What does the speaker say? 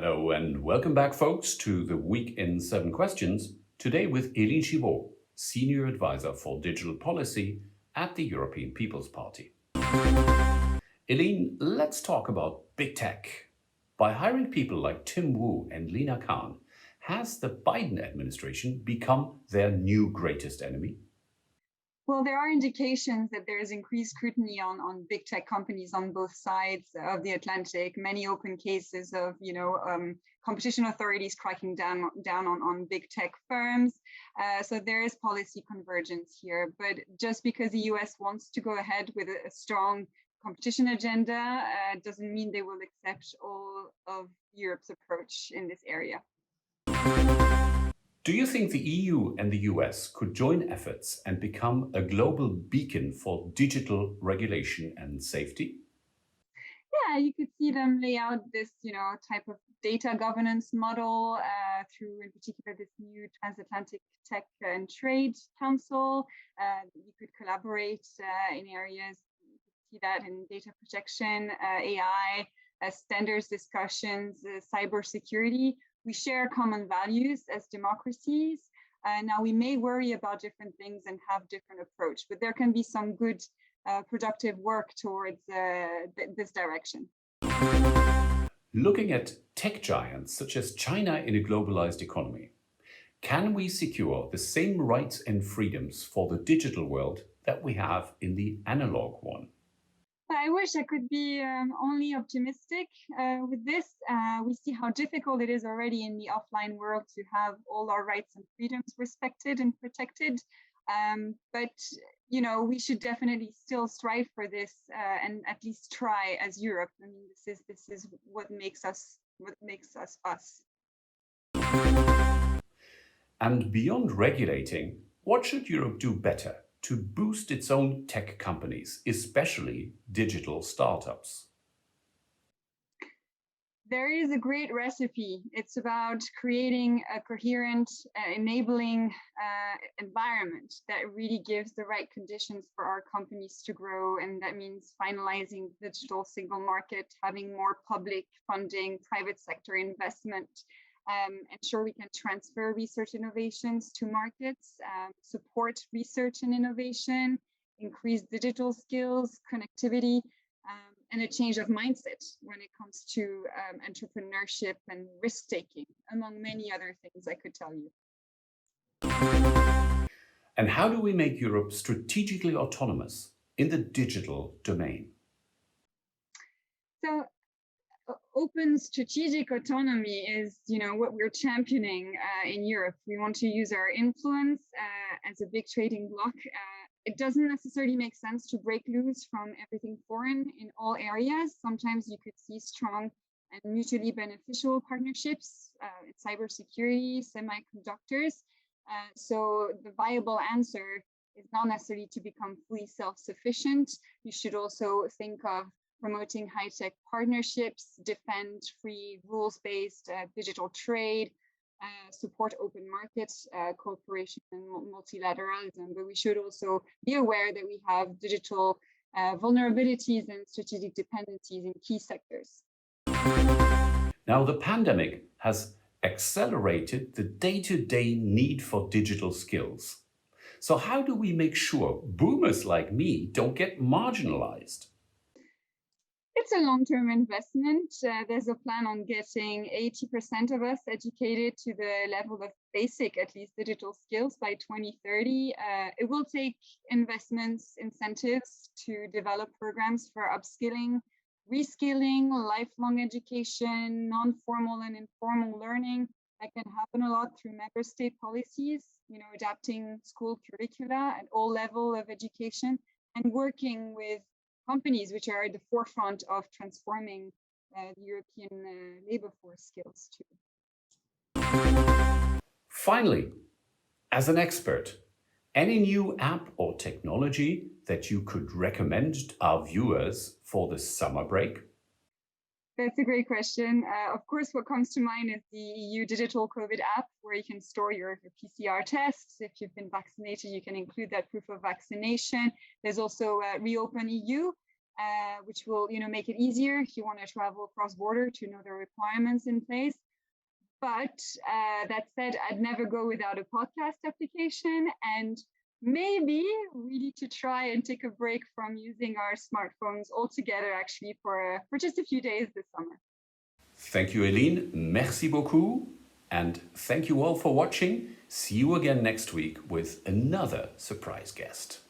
Hello and welcome back, folks, to the Week in 7 Questions. Today with Eline Chivot, Senior Advisor for Digital Policy at the European People's Party. Eline, let's talk about big tech. By hiring people like Tim Wu and Lina Khan, has the Biden administration become their new greatest enemy? Well, there are indications that there is increased scrutiny on big tech companies on both sides of the Atlantic. Many open cases of, competition authorities cracking down on big tech firms. So there is policy convergence here. But just because the US wants to go ahead with a strong competition agenda doesn't mean they will accept all of Europe's approach in this area. Do you think the EU and the US could join efforts and become a global beacon for digital regulation and safety? Yeah, you could see them lay out this, type of data governance model through, in particular, this new Transatlantic Tech and Trade Council. You could collaborate in areas. You could see that in data protection, AI, standards discussions, cybersecurity. We share common values as democracies. Now, we may worry about different things and have different approach, but there can be some good, productive work towards this direction. Looking at tech giants such as China in a globalized economy, can we secure the same rights and freedoms for the digital world that we have in the analog one? I wish I could be only optimistic with this. We see how difficult it is already in the offline world to have all our rights and freedoms respected and protected. But we should definitely still strive for this and at least try as Europe. I mean, this is what makes us us. And beyond regulating, what should Europe do better to boost its own tech companies, especially digital startups? There is a great recipe. It's about creating a coherent, enabling environment that really gives the right conditions for our companies to grow. And that means finalizing the digital single market, having more public funding, private sector investment, ensure we can transfer research innovations to markets, support research and innovation, increase digital skills, connectivity, and a change of mindset when it comes to entrepreneurship and risk-taking, among many other things I could tell you. And how do we make Europe strategically autonomous in the digital domain? So open strategic autonomy is, what we're championing in Europe. We want to use our influence as a big trading bloc. It doesn't necessarily make sense to break loose from everything foreign in all areas. Sometimes you could see strong and mutually beneficial partnerships in cybersecurity, semiconductors. So the viable answer is not necessarily to become fully self-sufficient. You should also think of promoting high-tech partnerships, defend free rules-based digital trade, support open markets, cooperation and multilateralism. But we should also be aware that we have digital vulnerabilities and strategic dependencies in key sectors. Now, the pandemic has accelerated the day-to-day need for digital skills. So how do we make sure boomers like me don't get marginalized? It's a long-term investment. There's a plan on getting 80% of us educated to the level of basic, at least digital skills by 2030. It will take investments, incentives to develop programs for upskilling, reskilling, lifelong education, non-formal and informal learning. That can happen a lot through member state policies, adapting school curricula at all levels of education and working with companies which are at the forefront of transforming the European labor force skills too. Finally, as an expert, any new app or technology that you could recommend our viewers for the summer break? That's a great question. Of course, what comes to mind is the EU digital COVID app, where you can store your PCR tests. If you've been vaccinated, you can include that proof of vaccination. There's also Reopen EU, which will, make it easier if you want to travel cross border to know the requirements in place. But that said, I'd never go without a podcast application, and maybe we need to try and take a break from using our smartphones altogether, actually, for just a few days this summer. Thank you, Eline. Merci beaucoup. And thank you all for watching. See you again next week with another surprise guest.